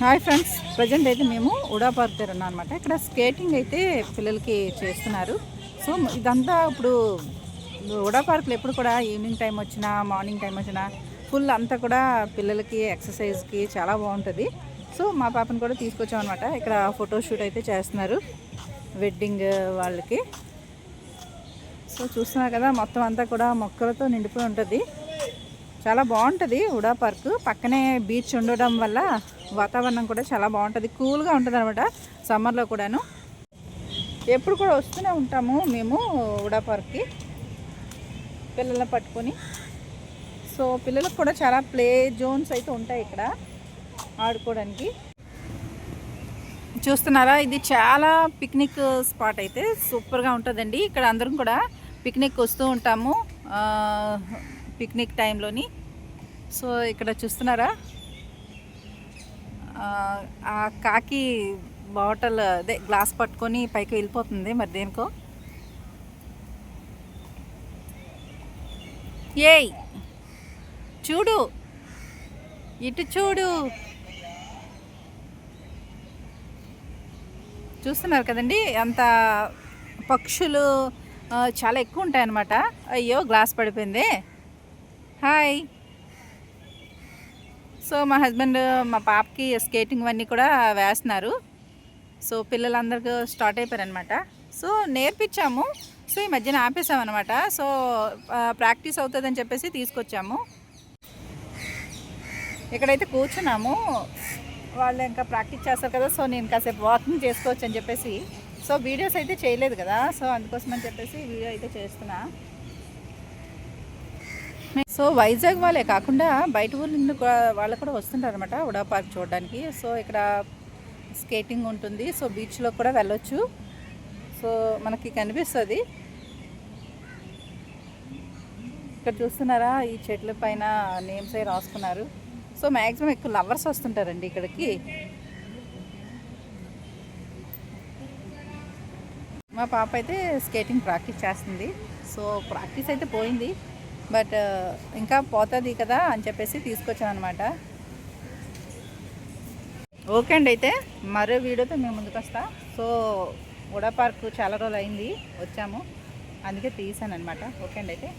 Hi friends, present అయితే మేము ఉడా park దగ్గర ఉన్నాం అనమాట. ఇక్కడ స్కేటింగ్ అయితే పిల్లలకి చేస్తున్నారు. సో ఇదంతా ఇప్పుడు ఉడా పార్క్లో ఎప్పుడు కూడా ఈవినింగ్ టైం వచ్చినా మార్నింగ్ టైం వచ్చినా ఫుల్ అంతా కూడా పిల్లలకి ఎక్సర్సైజ్కి చాలా బాగుంటుంది. సో మా పాపను కూడా తీసుకొచ్చాం అనమాట. ఇక్కడ ఫోటోషూట్ అయితే చేస్తున్నారు వెడ్డింగ్ వాళ్ళకి. సో చూస్తున్నారు కదా, మొత్తం అంతా కూడా మొక్కలతో నిండిపోయి ఉంటుంది. చాలా బాగుంటుంది ఉడా పార్క్. పక్కనే బీచ్ ఉండడం వల్ల వాతావరణం కూడా చాలా బాగుంటుంది, కూల్గా ఉంటుంది అనమాట సమ్మర్లో కూడాను. ఎప్పుడు కూడా వస్తూనే ఉంటాము మేము ఉడా పార్క్కి పిల్లల్ని పట్టుకొని. సో పిల్లలకు కూడా చాలా ప్లే జోన్స్ అయితే ఉంటాయి ఇక్కడ ఆడుకోవడానికి. చూస్తున్నారా, ఇది చాలా పిక్నిక్ స్పాట్ అయితే సూపర్గా ఉంటుందండి. ఇక్కడ అందరం కూడా పిక్నిక్ వస్తూ ఉంటాము పిక్నిక్ టైంలోని. సో ఇక్కడ చూస్తున్నారా, ఆ కాకి బాటిల్ అదే గ్లాస్ పట్టుకొని పైకి వెళ్ళిపోతుంది మరి దేనికో. ఏయ్ చూడు, ఇటు చూడు. చూస్తున్నారు కదండి, అంత పక్షులు చాలా ఎక్కువ ఉంటాయన్నమాట. అయ్యో గ్లాస్ పడిపోయింది. హాయ్. సో మా హస్బెండ్ మా పాపకి స్కేటింగ్ అన్నీ కూడా వేస్తున్నారు. సో పిల్లలందరికీ స్టార్ట్ అయిపోయారనమాట. సో నేర్పించాము. సో ఈ మధ్యన ఆపేసామన్నమాట. సో ప్రాక్టీస్ అవుతుందని చెప్పేసి తీసుకొచ్చాము. ఇక్కడైతే కూర్చున్నాము, వాళ్ళు ఇంకా ప్రాక్టీస్ చేస్తారు కదా. సో నేను కాసేపు వాకింగ్ చేసుకోవచ్చు అని చెప్పేసి. సో వీడియోస్ అయితే చేయలేదు కదా, సో అందుకోసం అని చెప్పేసి వీడియో అయితే చేస్తున్నా. సో వైజాగ్ వాళ్ళే కాకుండా బయట ఊళ్ళో వాళ్ళు కూడా వస్తుంటారు అనమాట ఉడా పార్క్ చూడడానికి. సో ఇక్కడ స్కేటింగ్ ఉంటుంది. సో బీచ్లో కూడా వెళ్ళొచ్చు. సో మనకి కనిపిస్తుంది. ఇక్కడ చూస్తున్నారా, ఈ చెట్ల పైన నేమ్స్ అవి రాసుకున్నారు. సో మ్యాక్సిమం ఎక్కువ లవర్స్ వస్తుంటారండి ఇక్కడికి. మా పాప అయితే స్కేటింగ్ ప్రాక్టీస్ చేస్తుంది. సో ప్రాక్టీస్ అయితే పోయింది, బట్ ఇంకా పోతుంది కదా అని చెప్పేసి తీసుకొచ్చాను అనమాట. ఓకే అండి, అయితే మరో వీడియోతో మేము ముందుకు వస్తా. సో ఉడా పార్క్ చాలా రోజులు అయింది వచ్చాము, అందుకే తీసాను అనమాట. ఓకే అండి, అయితే